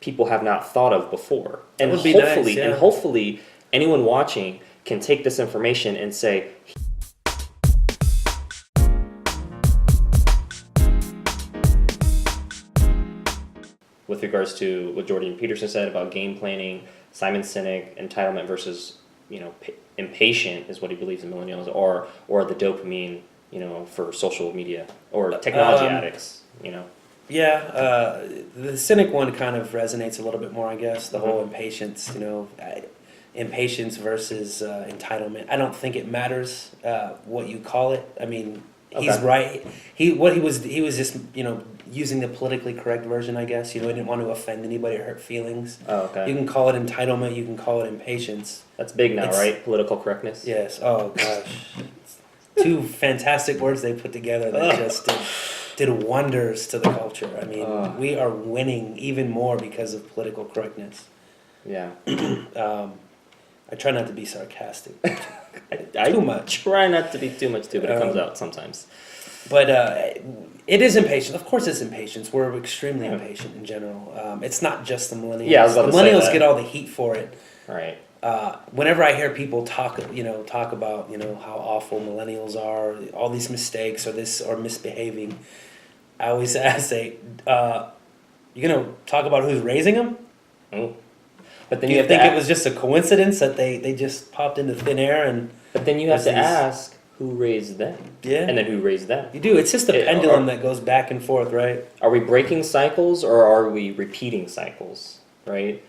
people have not thought of before. That And would be hopefully, nice, yeah. and hopefully, anyone watching can take this information and say, with regards to what Jordan Peterson said about game planning, Simon Sinek, entitlement versus, impatient is what he believes in millennials, or the dopamine, for social media or technology addicts, Yeah, the cynic one kind of resonates a little bit more, I guess. The whole impatience, impatience versus entitlement. I don't think it matters what you call it. I mean, he's Okay. right. He was just using the politically correct version, I guess. He didn't want to offend anybody or hurt feelings. Oh, okay. You can call it entitlement. You can call it impatience. That's big now, It's- right? Political correctness. Yes. Oh gosh, two fantastic words they put together that just did wonders to the culture. I mean, we are winning even more because of political correctness. Yeah. I try not to be sarcastic, I too much, try not to be too much too, but it comes out sometimes. but it is impatience. Of course, it's impatience. We're extremely impatient in general. It's not just the millennials. Yeah, I was about the to say millennials that. get all the heat for it. Right. Whenever I hear people talk about how awful millennials are, all these mistakes or misbehaving, I always say, "You gonna talk about who's raising them? Mm. But then Do you you have think to it was just a coincidence that they just popped into thin air and But then you have to Versus- ask who raised them, yeah? and then who raised them. You do. It's just a It- pendulum that goes back and forth, right? Are we breaking cycles or are we repeating cycles? Right.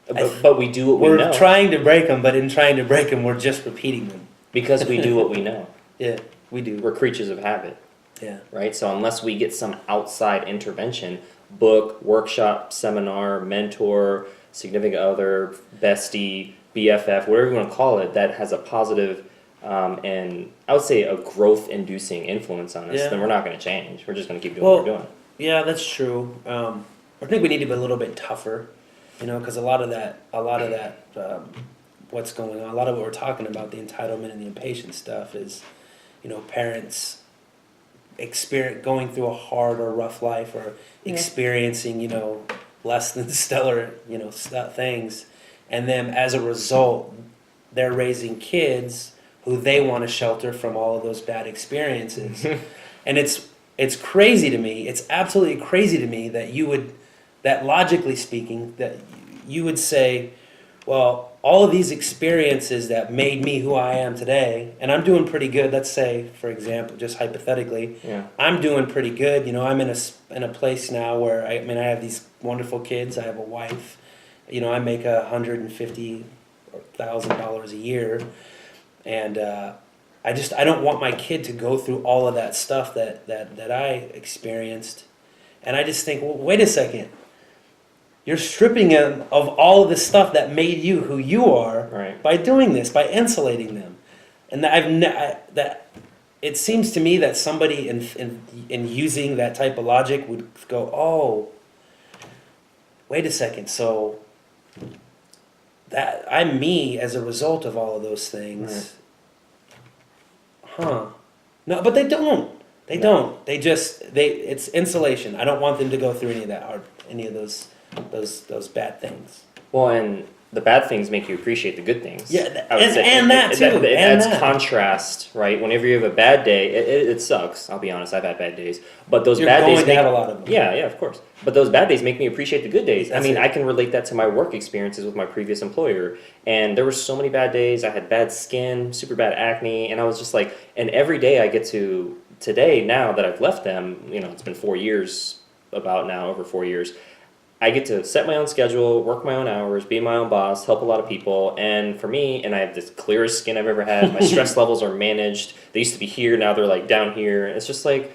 But we do what we We're know trying to break them, but in trying to break them, we're just repeating them. because we do what we know. Yeah, we do. We're creatures of habit. Yeah. Right? So unless we get some outside intervention, book, workshop, seminar, mentor, significant other, bestie, BFF, whatever you want to call it, that has a positive and I would say a growth-inducing influence on us, Yeah. then we're not going to change. We're just going to keep doing Well, what we're doing. Yeah, that's true. I think we need to be a little bit tougher, because a lot of that, what's going on, a lot of what we're talking about, the entitlement and the impatience stuff is, parents going through a hard or rough life or experiencing, less than stellar, things, and then as a result, they're raising kids who they want to shelter from all of those bad experiences, and it's crazy to me. It's absolutely crazy to me that logically speaking, that you would say, well, all of these experiences that made me who I am today, and I'm doing pretty good. Let's say, for example, just hypothetically, Yeah. I'm I'm doing pretty good. I'm in a place now where I have these wonderful kids. I have a wife. I make $150,000 a year, and I don't want my kid to go through all of that stuff that I experienced, and I just think, well, wait a second. You're stripping them of all of the stuff that made you who you are Right. by doing this, by insulating them, and that it seems to me that somebody in using that type of logic would go, oh, wait a second, so that I'm me as a result of all of those things, huh? No, but they don't. They No. don't. It's insulation. I don't want them to go through any of that any of those bad things. Well, and the bad things make you appreciate the good things. Yeah, I would and- say. and that too, It and adds that. contrast, right? Whenever you have a bad day, it sucks. I'll be honest, I've had bad days. But those You're bad going days to have a lot of them. Yeah, of course. But those bad days make me appreciate the good days. That's I mean, it. I can relate that to my work experiences with my previous employer. And there were so many bad days. I had bad skin, super bad acne, and I was just like, and every day I get to today, now that I've left them, it's been 4 years, over 4 years. I get to set my own schedule, work my own hours, be my own boss, help a lot of people. And for me, and I have the clearest skin I've ever had. My stress levels are managed. They used to be here, now they're like down here. It's just like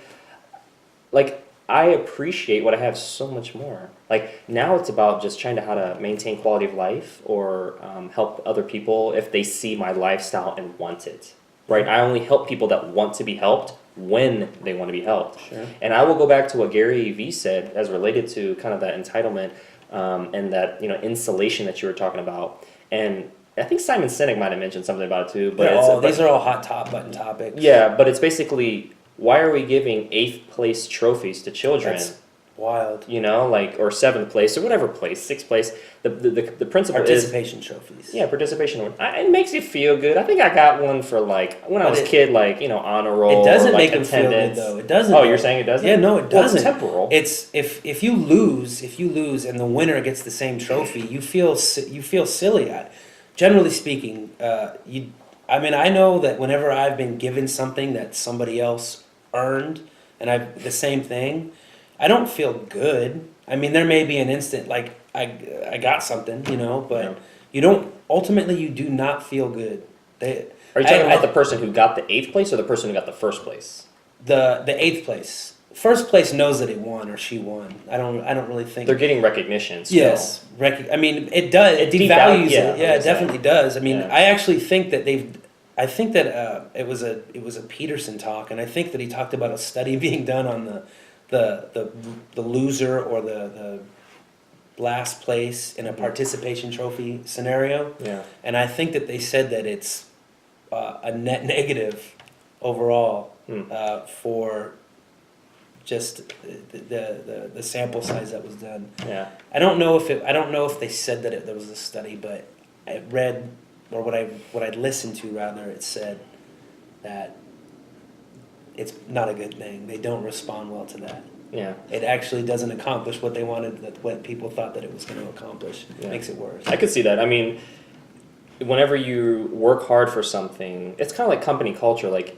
I appreciate what I have so much more. Like now it's about just trying to how to maintain quality of life or help other people if they see my lifestyle and want it. Right? I only help people that want to be helped when they want to be helped. Sure. And I will go back to what Gary Vee said as related to kind of that entitlement and that insulation that you were talking about. And I think Simon Sinek might have mentioned something about it too. But These are all hot button topics. yeah, but it's basically why are we giving 8th place trophies to children? Wild. you know, like, or seventh place or whatever place, sixth place. The principle is, Participation trophies. yeah, participation award. It makes you feel good. I think I got one for like when I But was a it- kid, like, you know, honor roll. It doesn't or, like, make them feel good attendance. though. It doesn't. Oh, though. you're saying it doesn't? Yeah, no, it Well, it's doesn't. temporal. It's if you lose, and the winner gets the same trophy, you feel silly. Generally speaking, I mean, I know that whenever I've been given something that somebody else earned, and the same thing, I don't feel good. I mean, there may be an instant like I got something, you know, but Yeah. you don't. Ultimately, you do not feel good. Are you talking about the person who got the 8th place or the person who got the 1st place? the 8th place? First place knows that he won or she won. I don't really think They're getting recognition still. Yes, I mean, it does. It It devalues yeah, it. Yeah, it exactly. definitely does. I mean, Yeah. I actually think that I think that it was a Peterson talk, and I think that he talked about a study being done on the loser or the last place in a participation trophy scenario, Yeah. and I think that they said that it's a net negative overall for just the sample size that was done. Yeah. I don't know if they said that there was a study, but I read, or what I listened to rather, it said that it's not a good thing. They don't respond well to that. Yeah. It actually doesn't accomplish what they wanted, what people thought that it was going to accomplish. It Yeah. makes it worse. I could see that. I mean, whenever you work hard for something, it's kind of like company culture. Like,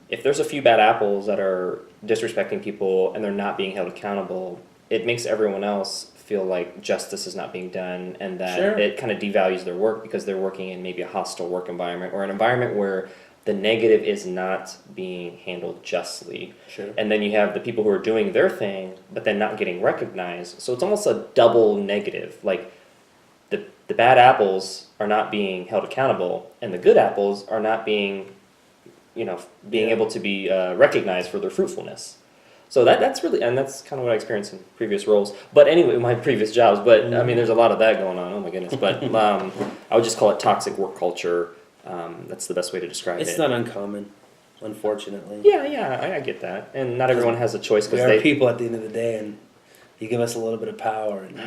if there's a few bad apples that are disrespecting people and they're not being held accountable, it makes everyone else feel like justice is not being done, and that Sure. it kind of devalues their work because they're working in maybe a hostile work environment or an environment where the negative is not being handled justly. Sure. And then you have the people who are doing their thing, but then not getting recognized. So it's almost a double negative. Like, the bad apples are not being held accountable, and the good apples are not being, being Yeah. able to be recognized for their fruitfulness. So that's really, and that's kind of what I experienced in previous roles. But anyway, my previous jobs. But I mean, there's a lot of that going on. Oh my goodness. But I would just call it toxic work culture. That's the best way to describe it. It's not uncommon, unfortunately. Yeah, I get that. And not everyone has a choice We because are they. people at the end of the day, and you give us a little bit of power, and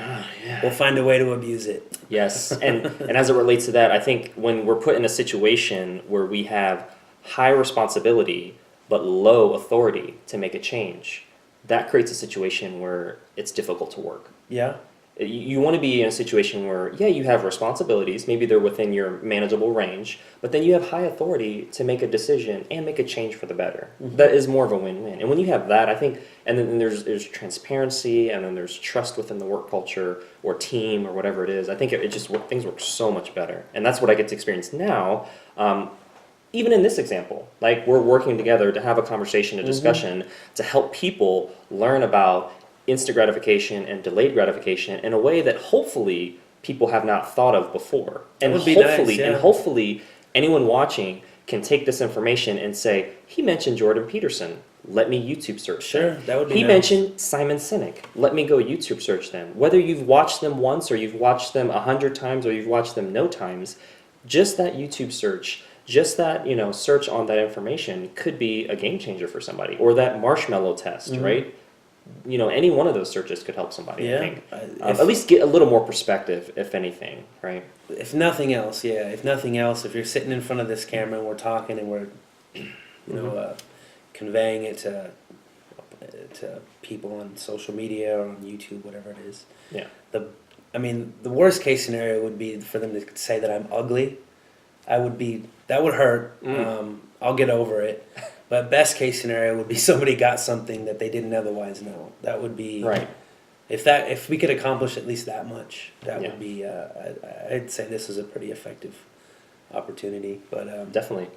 we'll find a way to abuse it. Yes, and as it relates to that, I think when we're put in a situation where we have high responsibility but low authority to make a change, that creates a situation where it's difficult to work. Yeah. You want to be in a situation where, yeah, you have responsibilities, maybe they're within your manageable range, but then you have high authority to make a decision and make a change for the better. That is more of a win-win. And when you have that, I think, and then there's transparency, and then there's trust within the work culture or team or whatever it is, I think it just, things work so much better. And that's what I get to experience now. Even in this example, like, we're working together to have a conversation, a discussion, to help people learn about instant gratification and delayed gratification in a way that hopefully people have not thought of before. And would be nice, hopefully, yeah. and hopefully anyone watching can take this information and say, he mentioned Jordan Peterson. Let me YouTube search Sure, them. that would be He nice. mentioned Simon Sinek. Let me go YouTube search them. Whether you've watched them once or you've watched them 100 times or you've watched them no times, just that YouTube search, just that, search on that information could be a game changer for somebody. Or that marshmallow test, right? Any one of those searches could help somebody, Yeah. I think. If- At least get a little more perspective, if anything, right? If nothing else, yeah. If nothing else, if you're sitting in front of this camera and we're talking and we're, conveying it to people on social media or on YouTube, whatever it is. Yeah. The worst case scenario would be for them to say that I'm ugly. That would hurt. I'll get over it. But best case scenario would be somebody got something that they didn't otherwise know. That would be Right. If we could accomplish at least that much, that Yeah. would be. I'd say this is a pretty effective opportunity. But Definitely.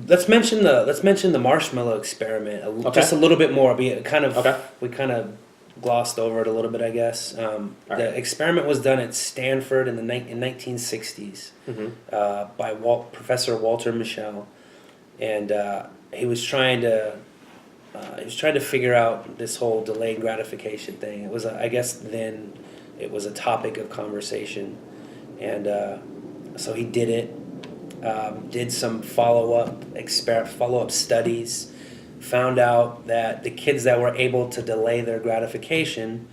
let's mention the marshmallow experiment just a little bit more. We kind of glossed over it a little bit, I guess. The experiment was done at Stanford in 1960s by Professor Walter Mischel, and he was trying to figure out this whole delayed gratification thing. It was, I guess, then it was a topic of conversation, and so he did it. Did some follow-up studies, found out that the kids that were able to delay their gratification